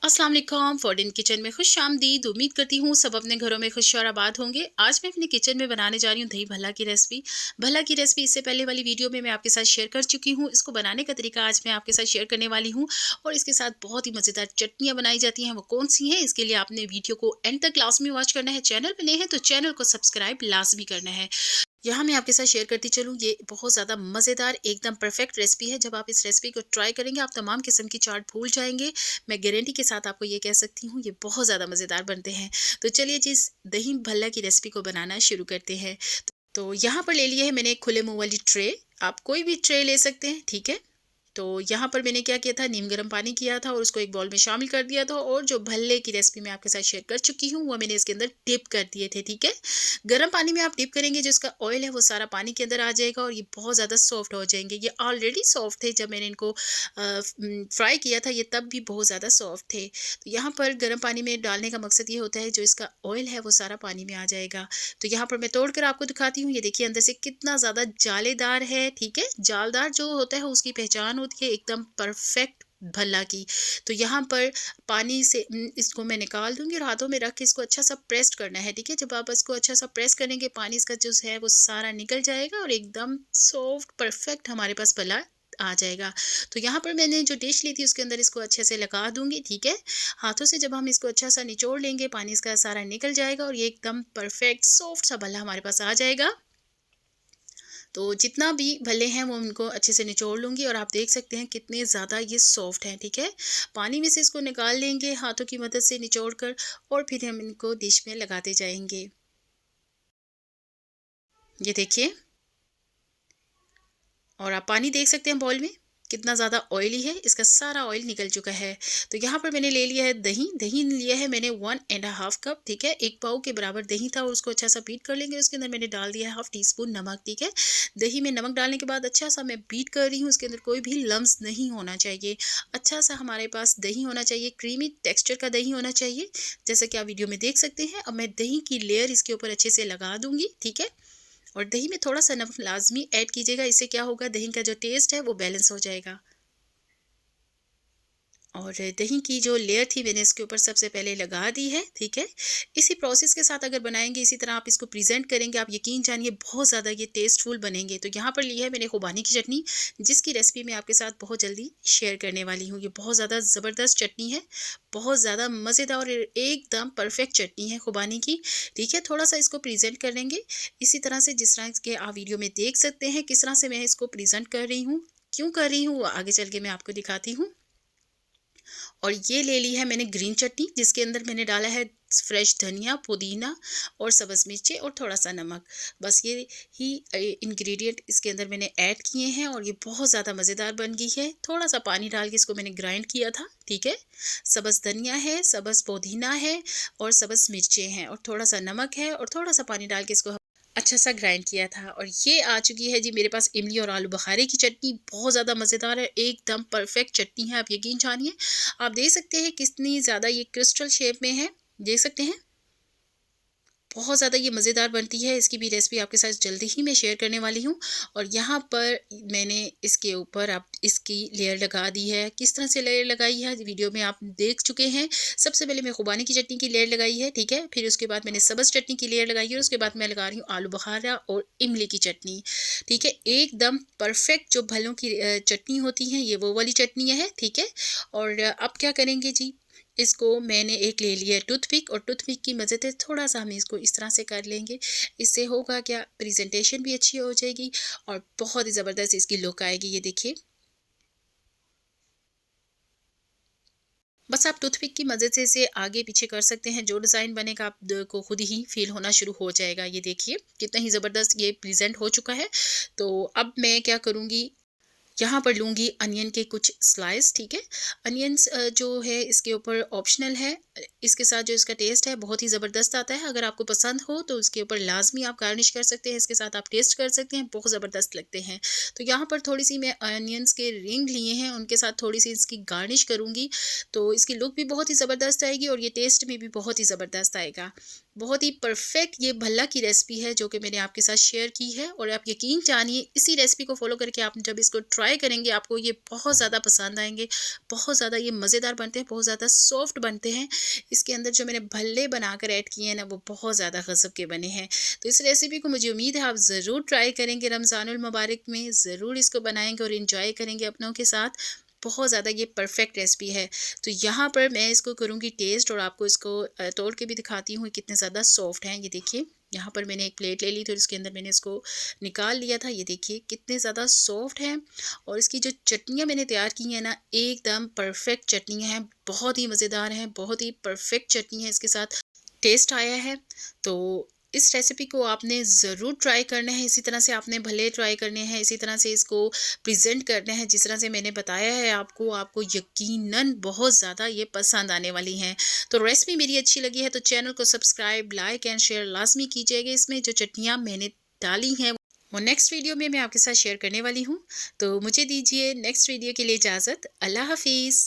अस्सलाम वालेकुम। फॉर्डिन किचन में खुश आमदीद। उम्मीद करती हूँ सब अपने घरों में खुश और आबाद होंगे। आज मैं अपने किचन में बनाने जा रही हूँ दही भल्ला की रेसिपी। भल्ला की रेसिपी इससे पहले वाली वीडियो में मैं आपके साथ शेयर कर चुकी हूँ। इसको बनाने का तरीका आज मैं आपके साथ शेयर करने वाली हूँ और इसके साथ बहुत ही मज़ेदार चटनियाँ बनाई जाती हैं। वो कौन सी हैं, इसके लिए आपने वीडियो को एंड तक क्लास में वॉच करना है। चैनल पर नए हैं तो चैनल को सब्सक्राइब लाजमी करना है। यहाँ मैं आपके साथ शेयर करती चलूँ, ये बहुत ज़्यादा मज़ेदार एकदम परफेक्ट रेसिपी है। जब आप इस रेसिपी को ट्राई करेंगे आप तमाम किस्म की चाट भूल जाएँगे। मैं गारंटी के साथ आपको ये कह सकती हूँ, ये बहुत ज़्यादा मज़ेदार बनते हैं। तो चलिए जी, इस दही भल्ला की रेसिपी को बनाना शुरू करते हैं। तो यहाँ पर ले लिया है मैंने एक खुले मुँह वाली ट्रे। आप कोई भी ट्रे ले सकते हैं, ठीक है? तो यहाँ पर मैंने क्या किया था, नीम गर्म पानी किया था और उसको एक बाउल में शामिल कर दिया था और जो भल्ले की रेसिपी मैं आपके साथ शेयर कर चुकी हूँ वो मैंने इसके अंदर डिप कर दिए थे, ठीक है। गर्म पानी में आप डिप करेंगे, जो इसका ऑयल है वो सारा पानी के अंदर आ जाएगा और ये बहुत ज़्यादा सॉफ्ट हो जाएंगे। ये ऑलरेडी सॉफ्ट थे, जब मैंने इनको फ्राई किया था ये तब भी बहुत ज़्यादा सॉफ्ट थे। तो यहाँ पर गर्म पानी में डालने का मकसद ये होता है जो इसका ऑयल है वो सारा पानी में आ जाएगा। तो यहाँ पर मैं तोड़ कर आपको दिखाती हूँ। ये देखिए अंदर से कितना ज़्यादा जालेदार है, ठीक है। जालदार जो होता है उसकी पहचान होती है एकदम परफेक्ट भल्ला की। तो यहाँ पर पानी से इसको मैं निकाल दूंगी और हाथों में रख के इसको अच्छा सा प्रेस करना है, ठीक है। जब आप इसको अच्छा सा प्रेस करेंगे पानी इसका जो है वो सारा निकल जाएगा और एकदम सॉफ्ट परफेक्ट हमारे पास भल्ला आ जाएगा। तो यहाँ पर मैंने जो डिश ली थी उसके अंदर इसको अच्छे से लगा दूंगी, ठीक है। हाथों से जब हम इसको अच्छा सा निचोड़ लेंगे पानी इसका सारा निकल जाएगा और ये एकदम परफेक्ट सॉफ्ट सा भल्ला हमारे पास आ जाएगा। तो जितना भी भले हैं वो उनको अच्छे से निचोड़ लूँगी और आप देख सकते हैं कितने ज़्यादा ये सॉफ्ट हैं, ठीक है। पानी में से इसको निकाल लेंगे हाथों की मदद से निचोड़ कर और फिर हम इनको डिश में लगाते जाएंगे। ये देखिए, और आप पानी देख सकते हैं बाउल में कितना ज़्यादा ऑयली है, इसका सारा ऑयल निकल चुका है। तो यहाँ पर मैंने ले लिया है दही। दही लिया है मैंने 1.5 कप, ठीक है। एक पाव के बराबर दही था और उसको अच्छा सा बीट कर लेंगे। उसके अंदर मैंने डाल दिया है हाफ टी स्पून नमक, ठीक है। दही में नमक डालने के बाद अच्छा सा मैं बीट कर रही हूँ। उसके अंदर कोई भी लम्स नहीं होना चाहिए। अच्छा सा हमारे पास दही होना चाहिए, क्रीमी टेक्स्चर का दही होना चाहिए, जैसा कि आप वीडियो में देख सकते हैं। अब मैं दही की लेयर इसके ऊपर अच्छे से लगा दूंगी, ठीक है। और दही में थोड़ा-सा नमक लाज़मी ऐड कीजिएगा, इससे क्या होगा दही का जो टेस्ट है वो बैलेंस हो जाएगा। और दही की जो लेयर थी मैंने इसके ऊपर सबसे पहले लगा दी है, ठीक है। इसी प्रोसेस के साथ अगर बनाएँगे, इसी तरह आप इसको प्रेज़ेंट करेंगे, आप यकीन जानिए बहुत ज़्यादा ये टेस्टफुल बनेंगे। तो यहाँ पर ली है मैंने खुबानी की चटनी, जिसकी रेसिपी मैं आपके साथ बहुत जल्दी शेयर करने वाली हूँ। ये बहुत ज़्यादा ज़बरदस्त चटनी है, बहुत ज़्यादा मज़ेदार और एकदम परफेक्ट चटनी है खुबानी की, ठीक है। थोड़ा-सा इसको प्रेज़ेंट करेंगे इसी तरह से जिस तरह के आप वीडियो में देख सकते हैं किस तरह से मैं इसको प्रेज़ेंट कर रही हूँ। क्यों कर रही हूँ वो आगे चल के मैं आपको दिखाती हूँ। और ये ले ली है मैंने ग्रीन चटनी, जिसके अंदर मैंने डाला है फ्रेश धनिया, पुदीना और सब्ज़ मिर्ची और थोड़ा-सा नमक। बस ये ही इंग्रेडिएंट इसके अंदर मैंने ऐड किए हैं और ये बहुत ज़्यादा मज़ेदार बन गई है। थोड़ा-सा पानी डाल के इसको मैंने ग्राइंड किया था, ठीक है। सब्ज़ धनिया है, सब्ज़ पुदीना है और सब्ज़ मिर्चें हैं और थोड़ा-सा नमक है और थोड़ा-सा पानी डाल के इसको अच्छा सा ग्राइंड किया था। और ये आ चुकी है जी मेरे पास इमली और आलू बुखारे की चटनी, बहुत ज़्यादा मज़ेदार है, एकदम परफेक्ट चटनी है, आप यकीन जानिए। आप देख सकते हैं कितनी ज़्यादा ये क्रिस्टल शेप में है, देख सकते हैं। बहुत ज़्यादा ये मज़ेदार बनती है, इसकी भी रेसिपी आपके साथ जल्दी ही मैं शेयर करने वाली हूँ। और यहाँ पर मैंने इसके ऊपर आप इसकी लेयर लगा दी है। किस तरह से लेयर लगाई है वीडियो में आप देख चुके हैं। सबसे पहले मैं खुबानी की चटनी की लेयर लगाई है, ठीक है। फिर उसके बाद मैंने सब्ज़ चटनी की लेयर लगाई है और उसके बाद मैं लगा रही हूँ आलू बुखारा और इमली की चटनी, ठीक है। एकदम परफेक्ट जो भलों की चटनी होती है ये वो वाली चटनी है, ठीक है। और अब क्या करेंगे जी, इसको मैंने एक ले लिया है टूथपिक और टूथपिक की मदद से थोड़ा-सा हम इसको इस तरह से कर लेंगे। इससे होगा क्या, प्रेज़ेंटेशन भी अच्छी हो जाएगी और बहुत ही ज़बरदस्त इसकी लुक आएगी। ये देखिए, बस आप टूथपिक की मदद से इसे आगे-पीछे कर सकते हैं। जो डिज़ाइन बनेगा आप द को खुद ही फ़ील होना शुरू हो जाएगा। ये देखिए, कितना ही ज़बरदस्त ये प्रेज़ेंट हो चुका है। तो अब मैं क्या करूँगी, यहाँ पर लूँगी अनियन के कुछ स्लाइस, ठीक है। अनियंस जो है इसके ऊपर ऑप्शनल है। इसके साथ जो इसका टेस्ट है बहुत ही ज़बरदस्त आता है। अगर आपको पसंद हो तो उसके ऊपर लाज़मी आप गार्निश कर सकते हैं। इसके साथ आप टेस्ट कर सकते हैं, बहुत ज़बरदस्त लगते हैं। तो यहाँ पर थोड़ी-सी मैं अनियंस के रिंग लिए हैं, उनके साथ थोड़ी-सी इसकी गार्निश करूँगी। तो इसकी लुक भी बहुत ही ज़बरदस्त आएगी और ये टेस्ट में भी बहुत ही ज़बरदस्त आएगा। बहुत ही परफेक्ट ये भल्ला की रेसिपी है जो कि मैंने आपके साथ शेयर की है और आप यकीन जानिए इसी रेसिपी को फ़ॉलो करके आप जब इसको ट्राई ट्राई करेंगे आपको ये बहुत ज़्यादा पसंद आएँगे। बहुत ज़्यादा ये मज़ेदार बनते हैं, बहुत ज़्यादा सॉफ्ट बनते हैं। इसके अंदर जो मैंने भल्ले बनाकर ऐड किए हैं ना, वो बहुत ज़्यादा गज़ब के बने हैं। तो इस रेसिपी को मुझे उम्मीद है आप ज़रूर ट्राई करेंगे, रमज़ानुल मुबारक में ज़रूर इसको बनाएँगे और एंजॉय करेंगे अपनों के साथ। बहुत ज़्यादा ये परफेक्ट रेसिपी है। तो यहाँ पर मैं इसको करूँगी टेस्ट और आपको इसको तोड़ के भी दिखाती हूँ कितने ज़्यादा सॉफ्ट हैं। ये देखिए, यहाँ पर मैंने एक प्लेट ले ली थी और इसके अंदर मैंने इसको निकाल लिया था। ये देखिए कितने ज़्यादा सॉफ्ट हैं और इसकी जो चटनियाँ मैंने तैयार की हैं ना, एकदम परफेक्ट चटनियाँ हैं, बहुत ही मज़ेदार हैं, बहुत ही परफेक्ट चटनी है, इसके साथ टेस्ट आया है। तो इस रेसिपी को आपने ज़रूर ट्राई करना है, इसी तरह से आपने भले ट्राई करने हैं, इसी तरह से इसको प्रेज़ेंट करना है जिस तरह से मैंने बताया है आपको, आपको यकीनन बहुत ज़्यादा ये पसंद आने वाली हैं। तो रेसिपी मेरी अच्छी लगी है तो चैनल को सब्सक्राइब, लाइक एंड शेयर लाज़मी कीजिएगा। इसमें जो चटनियाँ मैंने डाली हैं, वो नेक्स्ट वीडियो में मैं आपके साथ शेयर करने वाली हूँ। तो मुझे दीजिए नेक्स्ट वीडियो के लिए इजाज़त। अल्लाह हाफ़िज़।